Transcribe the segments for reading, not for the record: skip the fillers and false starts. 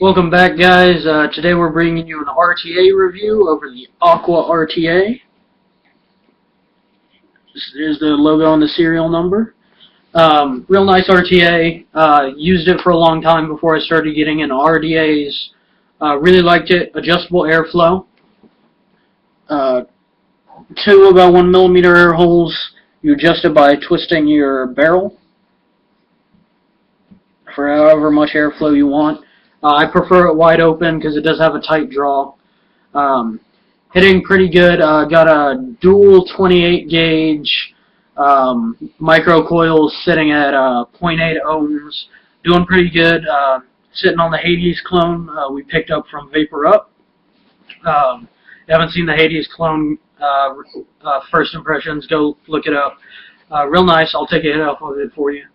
Welcome back, guys. Today we're bringing you an RTA review over the Aqua RTA. Here's the logo and the serial number. Real nice RTA. Used it for a long time before I started getting into RDAs. Really liked it. Adjustable airflow. Two about 1 millimeter air holes. You adjust it by twisting your barrel for however much airflow you want. I prefer it wide open because it does have a tight draw. Hitting pretty good. Got a dual 28 gauge micro coils sitting at 0.8 ohms. Doing pretty good. Sitting on the Hades clone we picked up from Vapor Up. If you haven't seen the Hades clone first impressions, go look it up. Real nice. I'll take a hit off of it for you.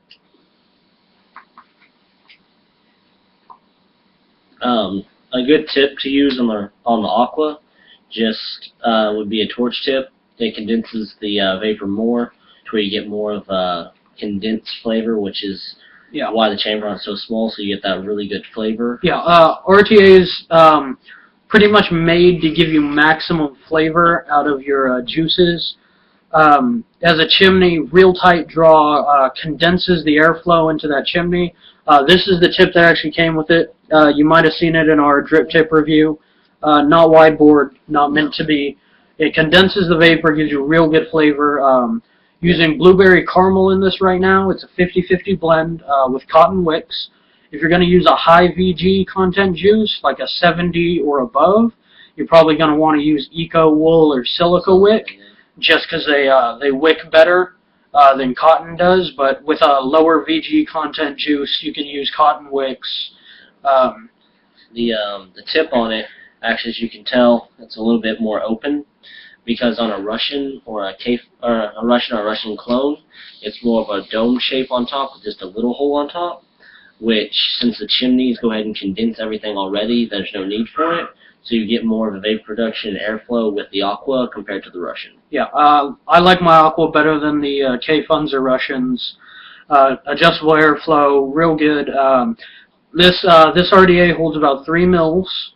A good tip to use on the aqua just would be a torch tip. It condenses the vapor more to where you get more of a condensed flavor, which is why the chamber is so small, so you get that really good flavor. RTA is pretty much made to give you maximum flavor out of your juices. As a chimney, real tight draw, condenses the airflow into that chimney. This is the tip that actually came with it. You might have seen it in our drip tip review. Not wide board, not meant to be. It condenses the vapor, gives you real good flavor. Using blueberry caramel in this right now. It's a 50-50 blend with cotton wicks. If you're going to use a high VG content juice, like a 70 or above, you're probably going to want to use Eco Wool or Silica Wick, just because they wick better than cotton does. But with a lower VG content juice, you can use cotton wicks. The tip on it, actually, as you can tell, it's a little bit more open, because on a Russian or a Russian clone, it's more of a dome shape on top with just a little hole on top, which, since the chimneys go ahead and condense everything already, there's no need for it. So you get more of a vapor production and airflow with the aqua compared to the Russian. I like my aqua better than the K-Funds or Russians. Adjustable airflow, real good. This RDA holds about 3 mils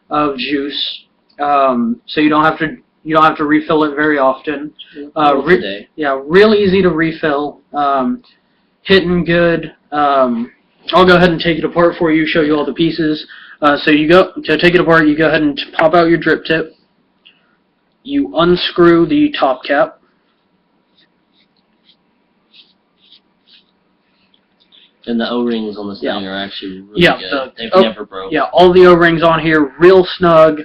of juice, so you don't have to refill it very often. Real easy to refill. Hitting good. I'll go ahead and take it apart for you, show you all the pieces. So to take it apart, you go ahead and pop out your drip tip. You unscrew the top cap. And the O-rings on this thing are actually really good. They've never broken. All the O-rings on here, real snug,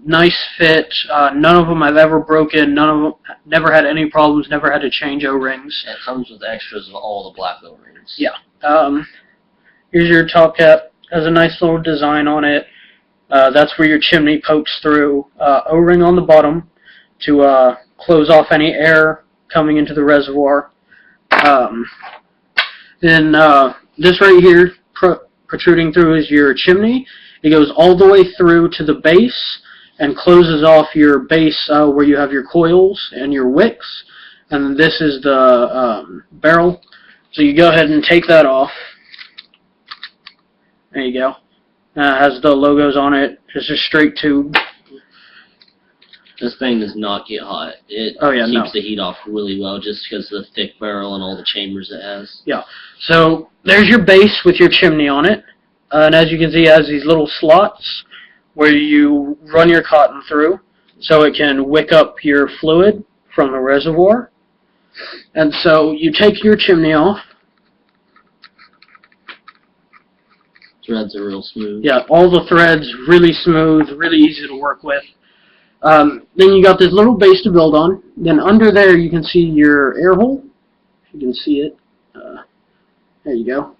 nice fit. None of them have ever broken. None of them never had any problems. Never had to change O-rings. It comes with extras of all the black O-rings. Here's your top cap. Has a nice little design on it. That's where your chimney pokes through. O-ring on the bottom to close off any air coming into the reservoir. Then this right here protruding through is your chimney. It goes all the way through to the base and closes off your base where you have your coils and your wicks. And this is the barrel. So you go ahead and take that off. There you go. Has the logos on it. It's a straight tube. This thing does not get hot. It keeps the heat off really well just because of the thick barrel and all the chambers it has. So there's your base with your chimney on it. And as you can see, it has these little slots where you run your cotton through so it can wick up your fluid from the reservoir. And so you take your chimney off. Threads are real smooth. All the threads really smooth, really easy to work with. Then you got this little base to build on. Then under there you can see your air hole. If you can see it. There you go.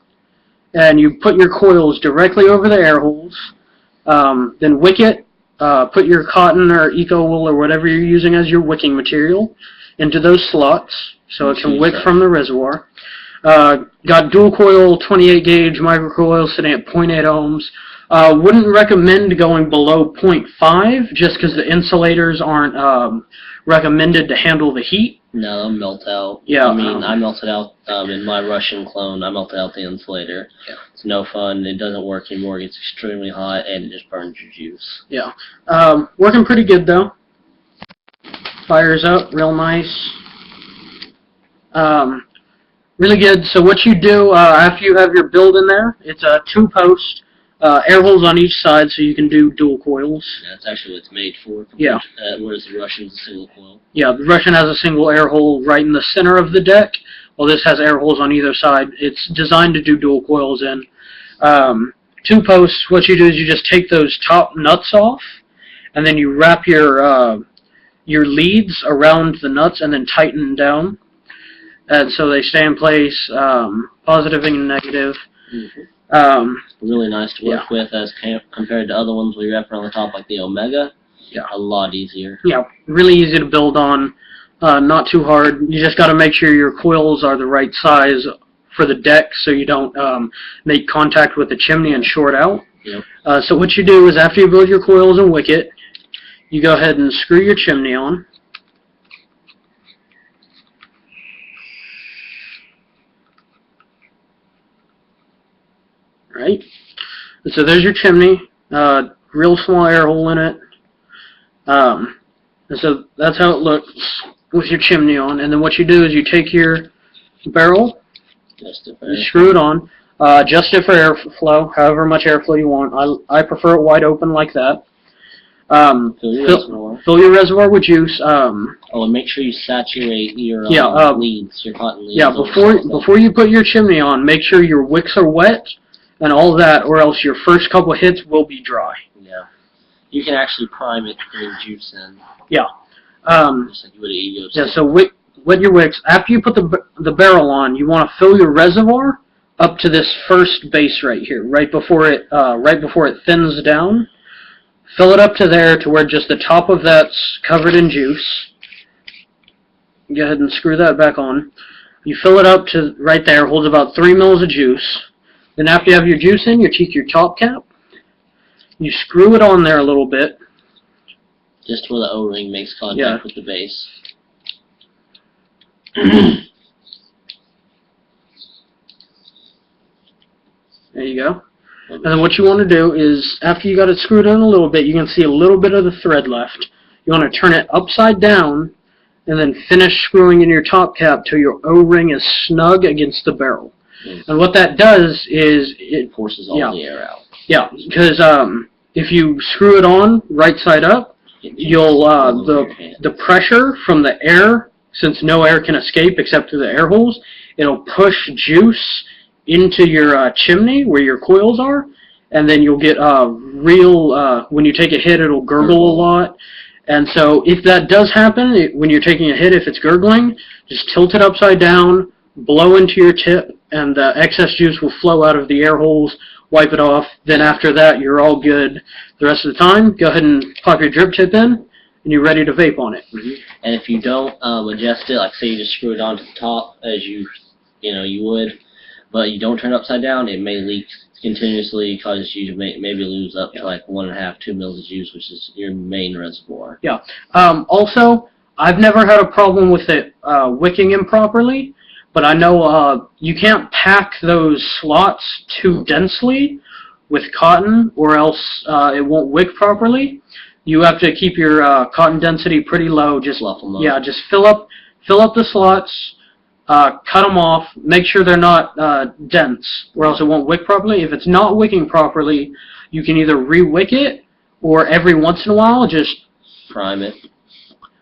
And you put your coils directly over the air holes. Then wick it. Put your cotton or Eco Wool or whatever you're using as your wicking material into those slots so it can wick from the reservoir. Got dual coil 28 gauge microcoil sitting at 0.8 ohms. Wouldn't recommend going below 0.5 just because the insulators aren't recommended to handle the heat No, they'll melt out. Yeah. I mean, I melted out in my Russian clone. I melted out the insulator. Yeah. It's no fun. It doesn't work anymore. It gets extremely hot and it just burns your juice. Yeah. Working pretty good though. Fires up real nice. Really good. So what you do after you have your build in there, it's a 2-post, air holes on each side, so you can do dual coils. Yeah, that's actually what it's made for. Yeah. Whereas the Russian's a single coil. Yeah, the Russian has a single air hole right in the center of the deck, while this has air holes on either side. It's designed to do dual coils in. 2 posts, what you do is you just take those top nuts off, and then you wrap your leads around the nuts and then tighten down. And so they stay in place, positive and negative. Mm-hmm. Really nice to work with as compared to other ones we wrap around the top like the Omega. Yeah. A lot easier. Yeah, really easy to build on, not too hard. You just got to make sure your coils are the right size for the deck so you don't make contact with the chimney and short out. Yep. So what you do is after you build your coils and wick it, you go ahead and screw your chimney on. Right? And so there's your chimney, real small air hole in it. And so that's how it looks with your chimney on. And then what you do is you take your barrel, you screw it on, adjust it for airflow, however much airflow you want. I prefer it wide open like that. Fill your reservoir with juice. And make sure you saturate your leads, your cotton leads. Yeah, before you put your chimney on, make sure your wicks are wet and all that, or else your first couple of hits will be dry. Yeah. You can actually prime it putting juice in. Yeah. Just like you would an ego. Yeah, so wet your wicks. After you put the barrel on, you want to fill your reservoir up to this first base right here, right before it thins down. Fill it up to there to where just the top of that's covered in juice. Go ahead and screw that back on. You fill it up to right there, holds about 3 mils of juice. Then after you have your juice in, you take your top cap. You screw it on there a little bit. Just where the O-ring makes contact with the base. There you go. And then what you want to do is, after you got it screwed in a little bit, you can see a little bit of the thread left. You want to turn it upside down and then finish screwing in your top cap till your O-ring is snug against the barrel. And what that does is it forces all the air out. Yeah, because if you screw it on right side up, you'll the pressure from the air, since no air can escape except through the air holes, it'll push juice into your chimney where your coils are, and then you'll get when you take a hit, it'll gurgle a lot. And so if that does happen, when you're taking a hit, if it's gurgling, just tilt it upside down, blow into your tip, and the excess juice will flow out of the air holes, wipe it off. Then after that, you're all good. The rest of the time, go ahead and pop your drip tip in, and you're ready to vape on it. And if you don't adjust it, like say you just screw it onto the top as you would, but you don't turn it upside down, it may leak continuously, cause you to maybe lose up to like 1.5 to 2 mils of juice, which is your main reservoir. Yeah. Also, I've never had a problem with it wicking improperly, but I know you can't pack those slots too densely with cotton, or else it won't wick properly. You have to keep your cotton density pretty low. Just just fill up the slots. Cut them off, make sure they're not dense, or else it won't wick properly. If it's not wicking properly, you can either re-wick it, or every once in a while, just prime it.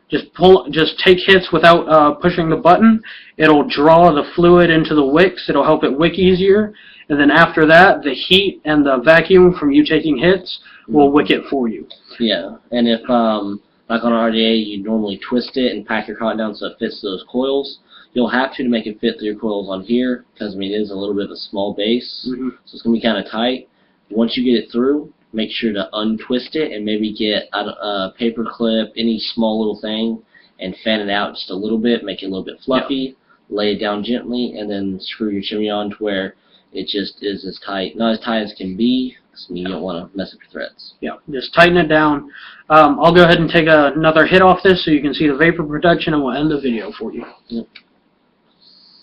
Just take hits without pushing the button. It'll draw the fluid into the wicks. It'll help it wick easier. And then after that, the heat and the vacuum from you taking hits will wick it for you. Yeah, and if, like on RDA, you normally twist it and pack your cotton down so it fits those coils. You'll have to make it fit through your coils on here, because I mean it is a little bit of a small base, so it's going to be kind of tight. Once you get it through, make sure to untwist it and maybe get a paper clip, any small little thing, and fan it out just a little bit, make it a little bit fluffy, lay it down gently, and then screw your chimney on to where it just is as tight. Not as tight as can be, So you don't want to mess up your threads. Yeah, just tighten it down. I'll go ahead and take another hit off this so you can see the vapor production, and we'll end the video for you. Yep.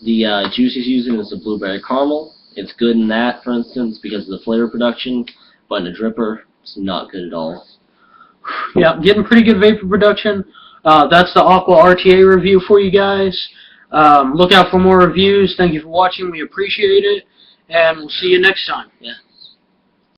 The juice he's using is the blueberry caramel. It's good in that, for instance, because of the flavor production, but in a dripper, it's not good at all. Yeah, getting pretty good vapor production. That's the Aqua RTA review for you guys. Look out for more reviews. Thank you for watching. We appreciate it, and we'll see you next time. Yeah.